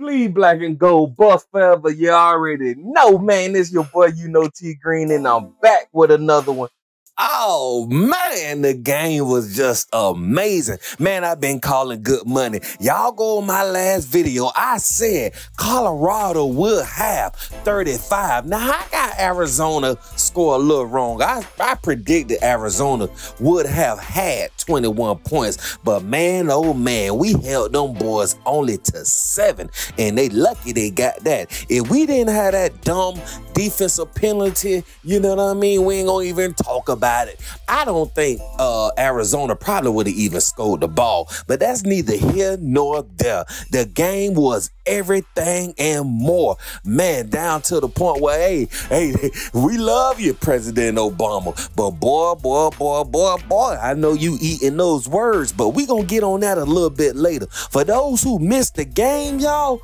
Bleed black and gold, buff forever. You already know, man. It's your boy, YouKnowTGreen, and I'm back with another one. Oh, man, the game was just amazing. Man, I've been calling good money. Y'all go on my last video. I said Colorado will have 35. Now, I got Arizona score a little wrong. I predicted Arizona would have had 21 points. But, man, oh, man, we held them boys only to 7. And they lucky they got that. If we didn't have that dumb defensive penalty, you know what I mean? We ain't gonna even talk about it. I don't think Arizona probably would have even scored the ball, but that's neither here nor there. The game was everything and more. Man, down to the point where, hey, we love you, President Obama, but boy, I know you eating those words, but we gonna get on that a little bit later. For those who missed the game, y'all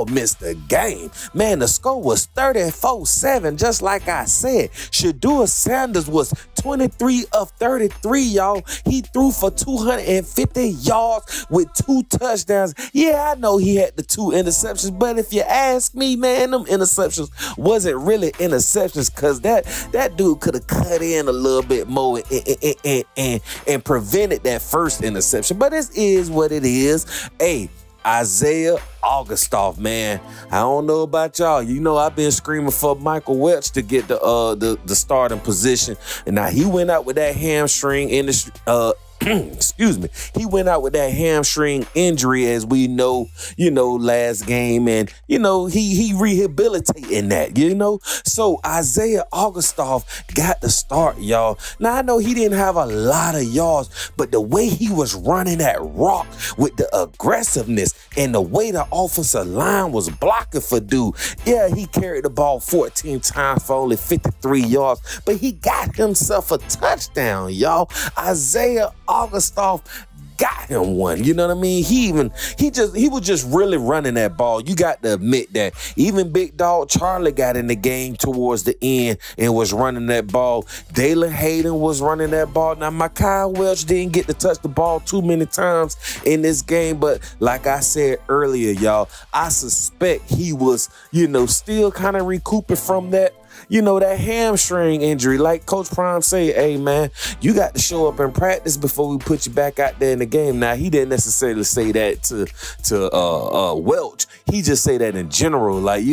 missed the game. Man, the score was 34-7, just like I said. Shedeur Sanders was 23 of 33, y'all. He threw for 250 yards with 2 touchdowns. Yeah, I know he had the 2 interceptions, but if you ask me, man, them interceptions wasn't really interceptions, because that dude could have cut in a little bit more and prevented that first interception. But it is what it is. Hey, Isaiah Augustov, man. I don't know about y'all. You know, I've been screaming for Michael Welch to get the starting position. And now he went out with that hamstring in the excuse me. He went out with that hamstring injury, as we know, last game, and he rehabilitating that, So Isaiah Augustov got the start, y'all. Now I know he didn't have a lot of yards, but the way he was running that rock with the aggressiveness and the way the offensive line was blocking for dude, yeah, he carried the ball 14 times for only 53 yards, but he got himself a touchdown, y'all. Isaiah Augustov got him one. You know what I mean? He was just really running that ball. You got to admit that. Even Big Dog Charlie got in the game towards the end and was running that ball. Dalen Hayden was running that ball. Now, Micah Welch didn't get to touch the ball too many times in this game, but like I said earlier, y'all, I suspect he was, still kind of recouping from that, that hamstring injury. Like Coach Prime say, hey, man, you got to show up in practice before we put you back out there in the game. Now, he didn't necessarily say that to Welch. He just say that in general, like,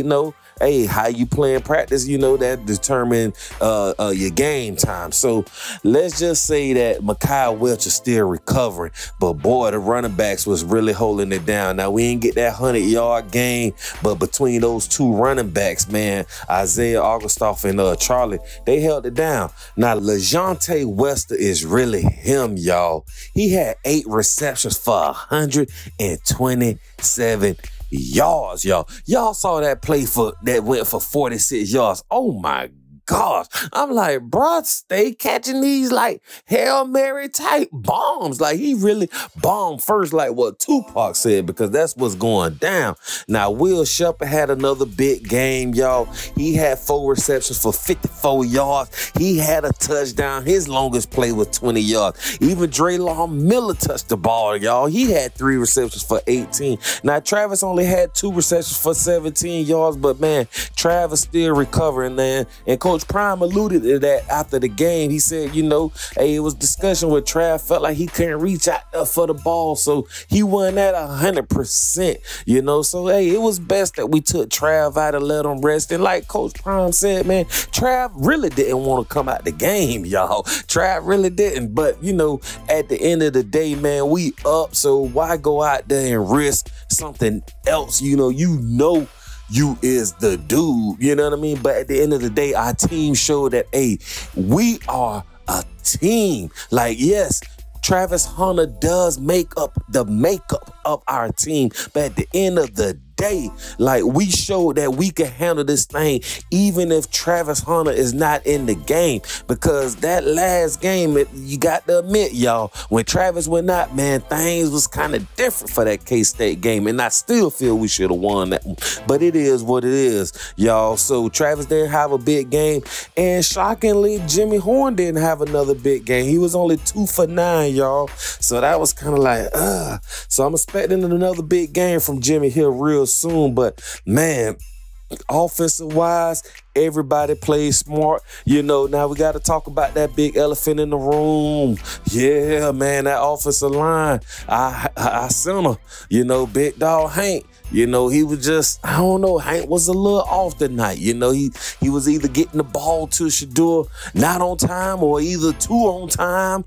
hey, how you play in practice, that determine your game time. So let's just say that Micah Welch is still recovering. But boy, the running backs was really holding it down. Now, we ain't get that 100-yard game, but between those 2 running backs, man, Isaiah Augustov and Charlie, they held it down. Now, LeJontay Wester is really him, y'all. He had 8 receptions for 127 yards, y'all. Y'all saw that play that went for 46 yards. Oh my gosh. I'm like, bro, stay catching these like Hail Mary type bombs. Like, he really bombed first, like what Tupac said, because that's what's going down. Now, Will Shepard had another big game, y'all. He had 4 receptions for 54 yards. He had a touchdown. His longest play was 20 yards. Even Draylon Miller touched the ball, y'all. He had 3 receptions for 18. Now, Travis only had 2 receptions for 17 yards, but man, Travis still recovering, man. And Coach Prime alluded to that after the game. He said, hey, it was discussion where Trav felt like he couldn't reach out for the ball, so he won that 100%, So, hey, it was best that we took Trav out and let him rest. And like Coach Prime said, man, Trav really didn't want to come out the game, y'all. Trav really didn't. But, at the end of the day, man, we up, so why go out there and risk something else? You is the dude, you know what I mean? But at the end of the day, our team showed that, hey, we are a team. Like, yes, Travis Hunter does make up the makeup of our team, but at the end of the day, like, we showed that we can handle this thing even if Travis Hunter is not in the game, because that last game, you got to admit, y'all, when Travis went out, man, things was kind of different for that K-State game, and I still feel we should have won that one, but it is what it is, y'all. So Travis didn't have a big game, and shockingly, Jimmy Horn didn't have another big game. He was only 2 for 9, y'all, so that was kind of like, So I'm expecting another big game from Jimmy here real soon. But man, offensive wise, everybody played smart. You know, now we got to talk about that big elephant in the room. Yeah, man, that offensive line. I sent her, you know, big dog Hank. You know, he was just, I don't know, Hank was a little off tonight. You know, he was either getting the ball to Shedeur not on time or either too on time.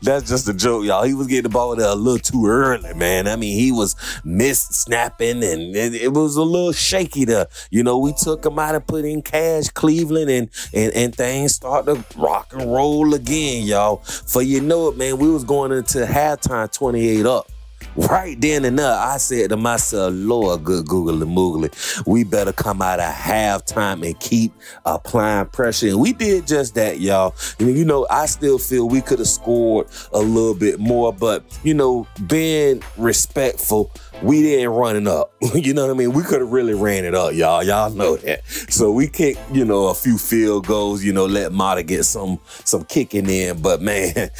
That's just a joke, y'all. He was getting the ball there a little too early, man. I mean, he was snapping and it was a little shaky there. You know, we took him out and put in Cash Cleveland and things start to rock and roll again, y'all. For you know it, man, we was going into halftime 28 up. Right then and there, I said to myself, Lord, good googly moogly, we better come out of halftime and keep applying pressure. And we did just that, y'all. And, you know, I still feel we could have scored a little bit more, but, you know, being respectful, we didn't run it up. You know what I mean? We could have really ran it up, y'all. Y'all know that. So we kicked, you know, a few field goals, you know, let Mata get some kicking in. But, man,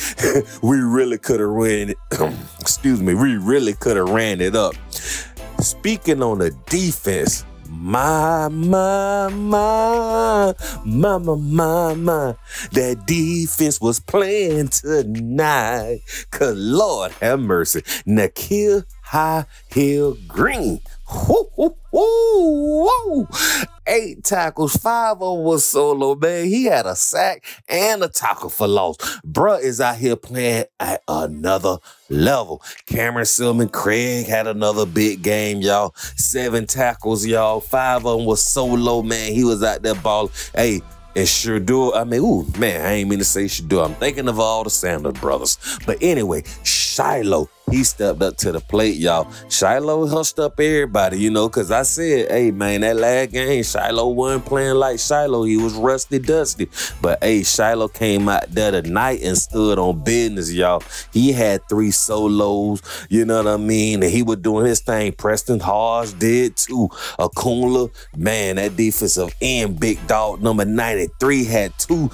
we really could have ran it. Excuse me. We really could have ran it up. Speaking on the defense, my, that defense was playing tonight. Cause Lord have mercy. Nikhil High Hill Green. Woo, woo, woo, woo. 8 tackles, 5 of them was solo, man. He had a sack and a tackle for loss. Bruh is out here playing at another level. Cameron Silman Craig had another big game, y'all. 7 tackles, y'all. 5 of them was solo, man. He was out there balling. Hey, and Shedeur, I mean, ooh, man, I ain't mean to say Shedeur. I'm thinking of all the Sanders brothers. But anyway, Shiloh, he stepped up to the plate, y'all. Shiloh hushed up everybody, you know, because I said, hey, man, that last game, Shiloh wasn't playing like Shiloh. He was rusty dusty. But, hey, Shiloh came out there tonight and stood on business, y'all. He had 3 solos, you know what I mean? And he was doing his thing. Preston Hodge did, too. Akunla, man, that defensive end, big dog, number 93, had 2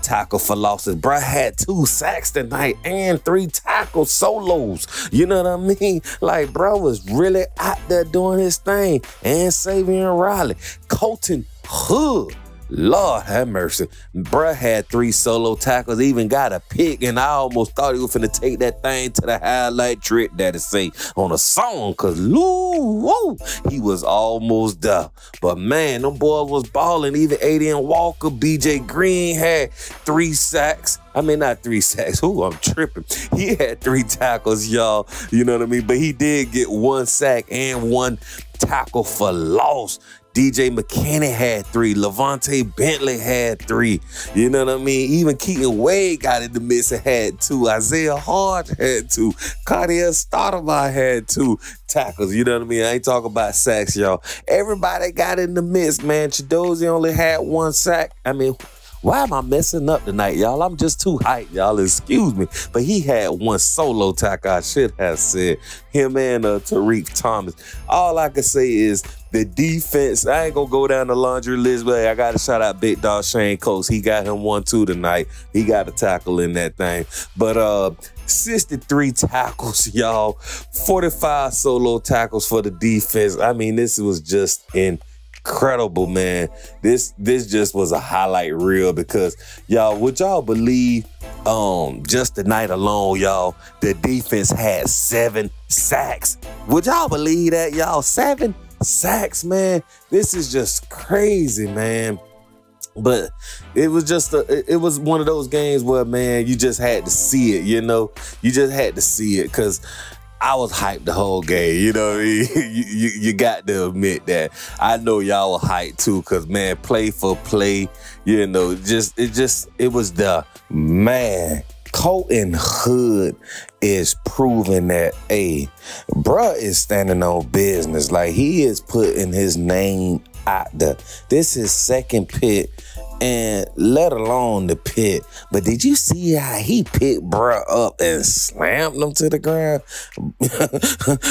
tackle for losses. Bruh had 2 sacks tonight and 3 tackle solos. You know what I mean? Like, bro was really out there doing his thing. And Savion Riley. Colton Hood. Lord have mercy. Bruh had 3 solo tackles, even got a pick, and I almost thought he was finna take that thing to the highlight trick that it say on a song, cause woo, he was almost there. But man, them boys was balling. Even Adrian Walker, BJ Green had 3 sacks. I mean, not 3 sacks. Ooh, I'm tripping. He had 3 tackles, y'all. You know what I mean? But he did get 1 sack and 1 tackle for loss. DJ McKinney had 3. Levante Bentley had 3. You know what I mean? Even Keaton Wade got in the mix and had 2. Isaiah Hodge had 2. Cartier Stoudemire had 2 tackles. You know what I mean? I ain't talking about sacks, y'all. Everybody got in the mix, man. Chidozie only had 1 sack. I mean, why am I messing up tonight, y'all? I'm just too hyped, y'all. Excuse me. But he had 1 solo tackle, I should have said. Him and Tariq Thomas. All I can say is the defense, I ain't gonna go down the laundry list, but I gotta shout out big dog Shane Coates. He got him 1-2 tonight. He got a tackle in that thing. But 63 tackles, y'all. 45 solo tackles for the defense. I mean, this was just incredible, man. This just was a highlight reel because, y'all, would y'all believe just the night alone, y'all, the defense had 7 sacks. Would y'all believe that, y'all? 7 sacks, man. This is just crazy, man. But it was just it was one of those games where, man, you just had to see it, you know? You just had to see it because I was hyped the whole game, you know what I mean? you got to admit that. I know y'all were hyped too, because, man, play for play, you know, it was the, man, Colton Hood is proving that, hey, bruh is standing on business. Like, he is putting his name out there. This is second pit, and let alone the pit. But did you see how he picked bruh up and slammed him to the ground?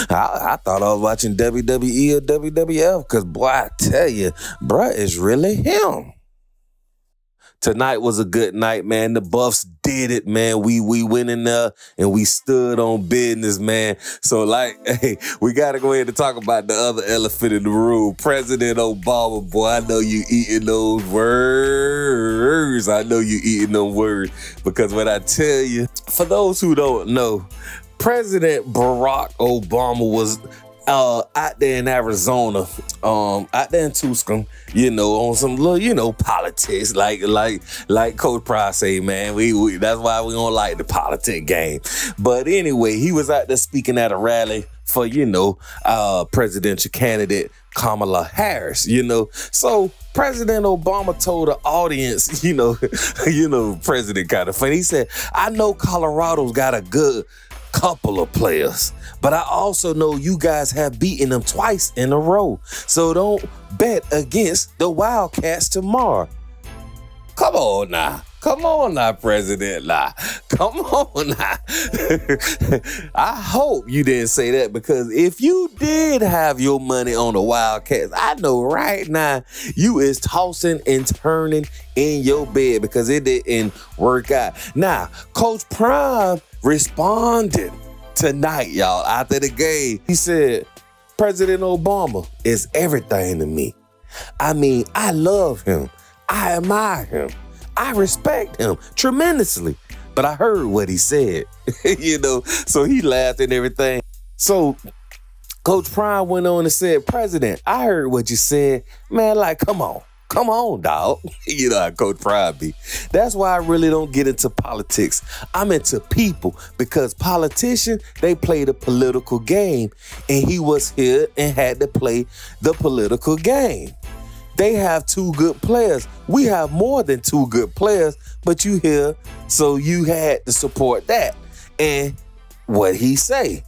I thought I was watching WWE or WWF, because, boy, I tell you, bruh is really him. tonight was a good night, man. The Buffs did it, man. We went in there and we stood on business, man. So, like, hey, we got to go ahead and talk about the other elephant in the room. President Obama, boy, I know you eating those words. I know you eating them words. Because when I tell you, for those who don't know, President Barack Obama was out there in Arizona, out there in Tucson, you know, on some little, you know, politics, like Coach Pride say, man, we that's why we don't like the politic game. But anyway, he was out there speaking at a rally for, you know, presidential candidate Kamala Harris, you know. So President Obama told the audience, you know, President kind of funny. He said, I know Colorado's got a good couple of players, but I also know you guys have beaten them twice in a row. So don't bet against the Wildcats tomorrow. Come on now. Come on now, President. Nah. Come on now. I hope you didn't say that, because if you did have your money on the Wildcats, I know right now you is tossing and turning in your bed because it didn't work out. Now, Coach Prime responded tonight, y'all, after the game. He said, President Obama is everything to me. I mean, I love him. I admire him. I respect him tremendously. But I heard what he said, you know, so he laughed and everything. So Coach Prime went on and said, President, I heard what you said. Man, like, come on, dog. You know how Coach Prime be. That's why I really don't get into politics. I'm into people, because politicians, they play the political game, and he was here and had to play the political game. They have two good players. We have more than two good players, but you here, so you had to support that. And what he say?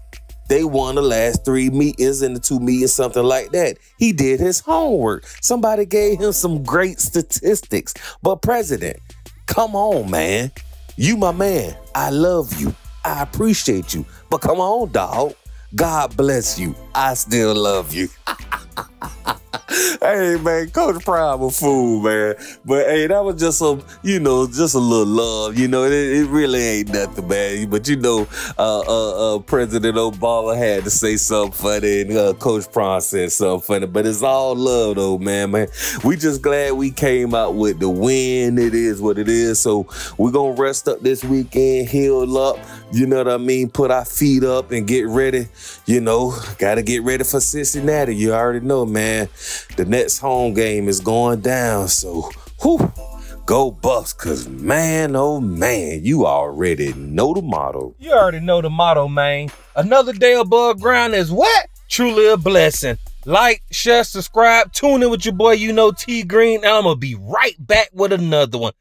They won the last 3 meetings and the 2 meetings, something like that. He did his homework. Somebody gave him some great statistics. But President, come on, man. You my man. I love you. I appreciate you. But come on, dog. God bless you. I still love you. Hey, man, Coach Prime a fool, man. But, hey, that was just some, you know, just a little love. You know, it really ain't nothing, man. But, you know, President Obama had to say something funny, and Coach Prime said something funny. But it's all love, though, man. We just glad we came out with the win. It is what it is. So we're going to rest up this weekend, heal up, you know what I mean? Put our feet up and get ready. You know, got to get ready for Cincinnati. You already know, man. The next home game is going down, so whew, go Buffs, because man, oh man, you already know the motto. You already know the motto, man. Another day above ground is what? Truly a blessing. Like, share, subscribe, tune in with your boy, YouKnowTGreen, and I'm going to be right back with another one.